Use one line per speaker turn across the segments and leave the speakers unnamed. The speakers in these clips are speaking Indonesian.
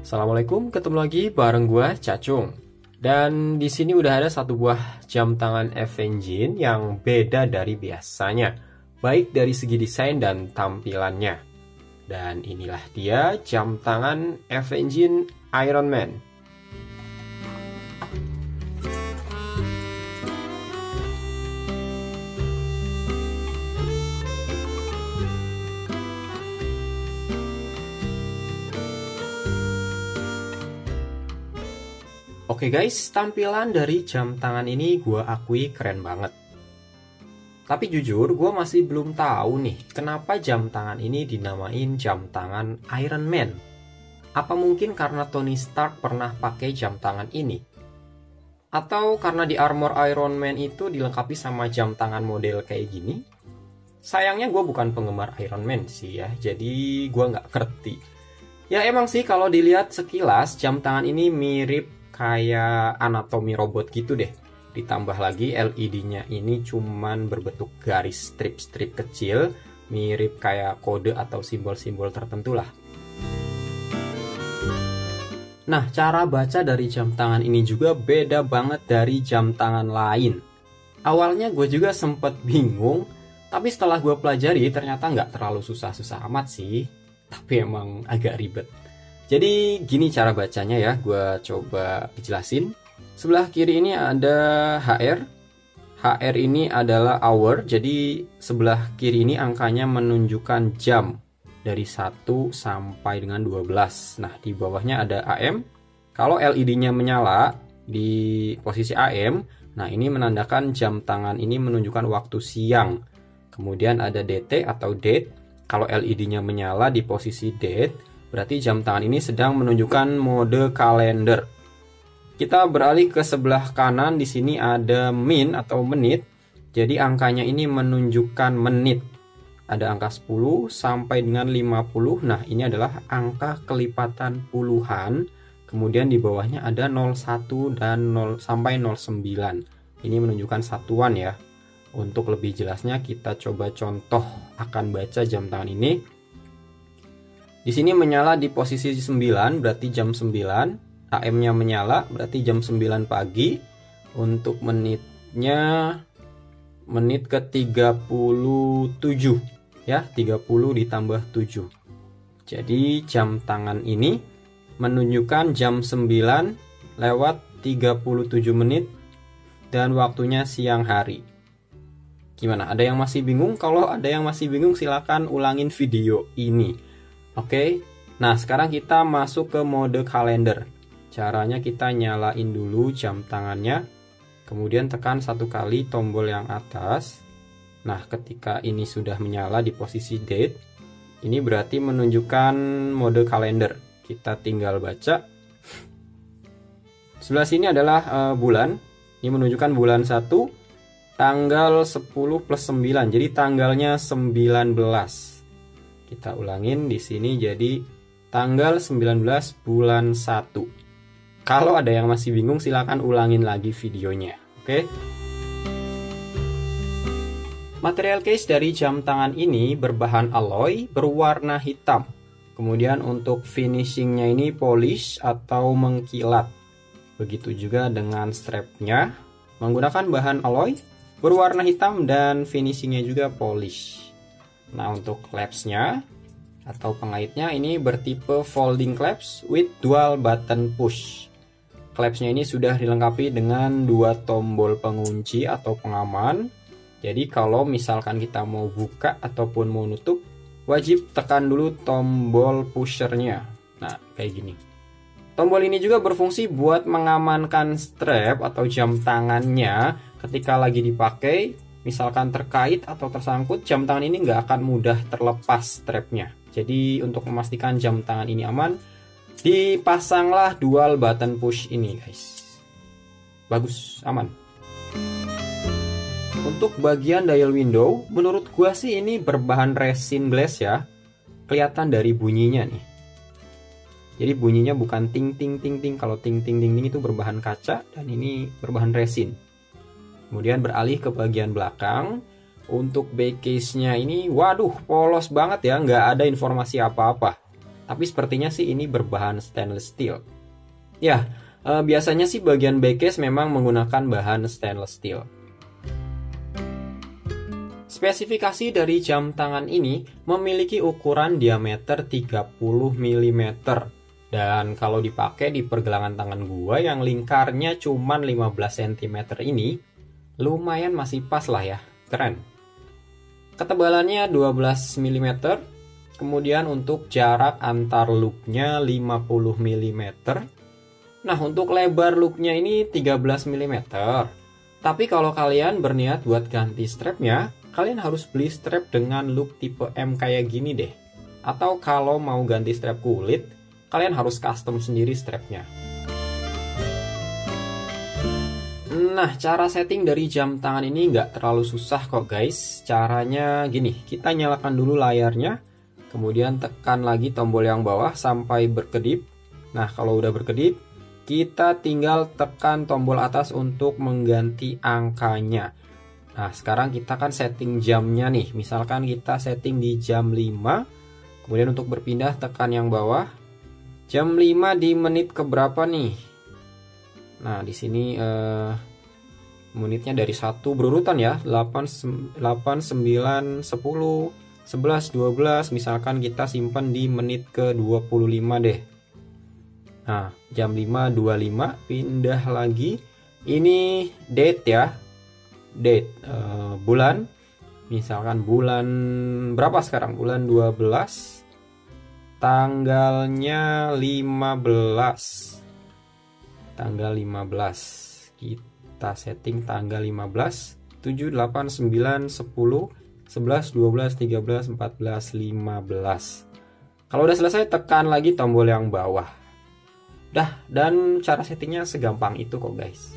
Assalamualaikum, ketemu lagi bareng gua Cacung. Dan di sini udah ada satu buah jam tangan F-Engine yang beda dari biasanya, baik dari segi desain dan tampilannya. Dan inilah dia jam tangan F-Engine Iron Man. Oke guys, tampilan dari jam tangan ini gue akui keren banget. Tapi jujur, gue masih belum tahu nih, kenapa jam tangan ini dinamain jam tangan Iron Man. Apa mungkin karena Tony Stark pernah pakai jam tangan ini? Atau karena di armor Iron Man itu dilengkapi sama jam tangan model kayak gini? Sayangnya gue bukan penggemar Iron Man sih ya, jadi gue nggak ngerti. Ya emang sih kalau dilihat sekilas, jam tangan ini mirip kayak anatomi robot gitu deh. Ditambah lagi LED-nya ini cuman berbentuk garis strip-strip kecil, mirip kayak kode atau simbol-simbol tertentu lah. Nah, cara baca dari jam tangan ini juga beda banget dari jam tangan lain. Awalnya gue juga sempet bingung, tapi setelah gue pelajari ternyata nggak terlalu susah-susah amat sih, tapi emang agak ribet. Jadi gini cara bacanya ya, gue coba jelasin. Sebelah kiri ini ada HR. HR ini adalah hour, jadi sebelah kiri ini angkanya menunjukkan jam dari 1 sampai dengan 12. Nah, di bawahnya ada AM. Kalau LED-nya menyala di posisi AM, nah ini menandakan jam tangan ini menunjukkan waktu siang. Kemudian ada DT atau date. Kalau LED-nya menyala di posisi date, berarti jam tangan ini sedang menunjukkan mode kalender. Kita beralih ke sebelah kanan, di sini ada min atau menit. Jadi angkanya ini menunjukkan menit. Ada angka 10 sampai dengan 50. Nah, ini adalah angka kelipatan puluhan. Kemudian di bawahnya ada 01 dan 0 sampai 09. Ini menunjukkan satuan ya. Untuk lebih jelasnya kita coba contoh akan baca jam tangan ini. Di sini menyala di posisi 9, berarti jam 9. AM-nya menyala, berarti jam 9 pagi. Untuk menitnya, menit ke 37. Ya, 30 ditambah 7. Jadi jam tangan ini menunjukkan jam 9 lewat 37 menit. Dan waktunya siang hari. Gimana? Ada yang masih bingung? Kalau ada yang masih bingung, silakan ulangin video ini. Oke, nah sekarang kita masuk ke mode kalender. Caranya kita nyalain dulu jam tangannya, kemudian tekan satu kali tombol yang atas. Nah, ketika ini sudah menyala di posisi date, ini berarti menunjukkan mode kalender. Kita tinggal baca. Sebelah sini adalah bulan. Ini menunjukkan bulan 1, tanggal 10 plus 9, jadi tanggalnya 19. Kita ulangin di sini jadi tanggal 19 bulan 1. Kalau ada yang masih bingung silakan ulangin lagi videonya. Oke. Material case dari jam tangan ini berbahan alloy berwarna hitam. Kemudian untuk finishingnya ini polish atau mengkilat. Begitu juga dengan strapnya menggunakan bahan alloy berwarna hitam dan finishingnya juga polish. Nah, untuk clamps-nya atau pengaitnya ini bertipe folding clamps with dual button push. Clamps-nya ini sudah dilengkapi dengan 2 tombol pengunci atau pengaman. Jadi kalau misalkan kita mau buka ataupun mau nutup, wajib tekan dulu tombol pushernya. Nah, kayak gini. Tombol ini juga berfungsi buat mengamankan strap atau jam tangannya ketika lagi dipakai. Misalkan terkait atau tersangkut, jam tangan ini nggak akan mudah terlepas strapnya. Jadi untuk memastikan jam tangan ini aman, dipasanglah dual button push ini guys. Bagus, aman. Untuk bagian dial window, menurut gua sih ini berbahan resin glass ya. Kelihatan dari bunyinya nih. Jadi bunyinya bukan ting ting ting ting. Kalau ting ting ting ting itu berbahan kaca, dan ini berbahan resin. Kemudian beralih ke bagian belakang. Untuk back case-nya ini, waduh, polos banget ya, nggak ada informasi apa-apa. Tapi sepertinya sih ini berbahan stainless steel. Ya, biasanya sih bagian backcase memang menggunakan bahan stainless steel. Spesifikasi dari jam tangan ini memiliki ukuran diameter 30 mm. Dan kalau dipakai di pergelangan tangan gua yang lingkarnya cuma 15 cm ini, lumayan masih pas lah ya, keren. Ketebalannya 12 mm, kemudian untuk jarak antar loopnya 50 mm. Nah, untuk lebar loopnya ini 13 mm. Tapi kalau kalian berniat buat ganti strapnya, kalian harus beli strap dengan loop tipe M kayak gini deh. Atau kalau mau ganti strap kulit, kalian harus custom sendiri strapnya. Nah, cara setting dari jam tangan ini nggak terlalu susah kok guys. Caranya gini, kita nyalakan dulu layarnya, kemudian tekan lagi tombol yang bawah sampai berkedip. Nah, kalau udah berkedip, kita tinggal tekan tombol atas untuk mengganti angkanya. Nah, sekarang kita kan setting jamnya nih. Misalkan kita setting di jam 5, kemudian untuk berpindah tekan yang bawah. Jam 5 di menit keberapa nih? Nah, di sini menitnya dari 1 berurutan ya. 8, 9, 10, 11, 12. Misalkan kita simpan di menit ke 25 deh. Nah, jam 5.25 pindah lagi. Ini date ya. Date bulan. Misalkan bulan berapa sekarang? Bulan 12. Tanggalnya 15. Tanggal 15. Kita setting tanggal 15, 7, 8, 9, 10, 11, 12, 13, 14, 15. Kalau udah selesai tekan lagi tombol yang bawah. Dah, dan cara settingnya segampang itu kok guys.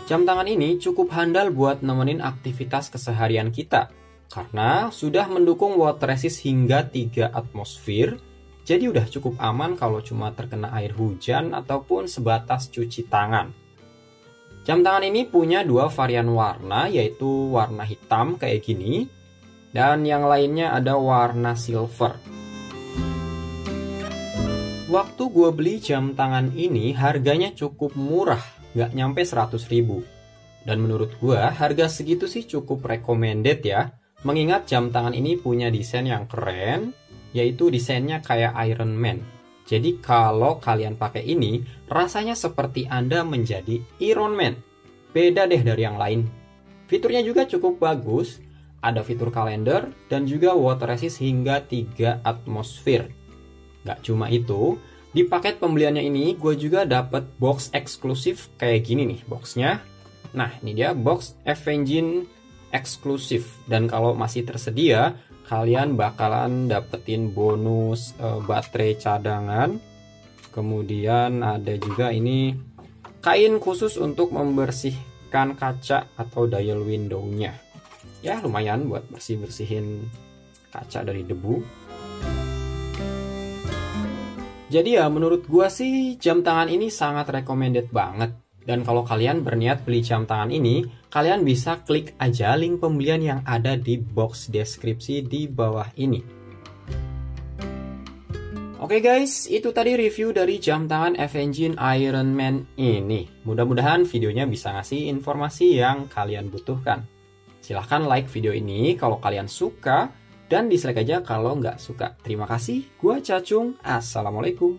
Jam tangan ini cukup handal buat nemenin aktivitas keseharian kita. Karena sudah mendukung water resist hingga 3 atmosfer, jadi udah cukup aman kalau cuma terkena air hujan ataupun sebatas cuci tangan. Jam tangan ini punya 2 varian warna, yaitu warna hitam kayak gini, dan yang lainnya ada warna silver. Waktu gue beli jam tangan ini harganya cukup murah, nggak nyampe 100.000. Dan menurut gue harga segitu sih cukup recommended ya. Mengingat jam tangan ini punya desain yang keren, yaitu desainnya kayak Iron Man. Jadi kalau kalian pakai ini, rasanya seperti Anda menjadi Iron Man. Beda deh dari yang lain. Fiturnya juga cukup bagus, ada fitur kalender dan juga water resist hingga 3 atmosfer. Gak cuma itu, di paket pembeliannya ini gue juga dapat box eksklusif kayak gini nih boxnya. Nah, ini dia box F-Engine eksklusif, dan kalau masih tersedia kalian bakalan dapetin bonus baterai cadangan, kemudian ada juga ini kain khusus untuk membersihkan kaca atau dial window-nya. Ya lumayan buat bersih-bersihin kaca dari debu. Jadi ya menurut gua sih jam tangan ini sangat recommended banget. Dan kalau kalian berniat beli jam tangan ini, kalian bisa klik aja link pembelian yang ada di box deskripsi di bawah ini. Oke guys, itu tadi review dari jam tangan F-Engine Iron Man ini. Mudah-mudahan videonya bisa ngasih informasi yang kalian butuhkan. Silahkan like video ini kalau kalian suka, dan dislike aja kalau nggak suka. Terima kasih, gua Cacung, assalamualaikum.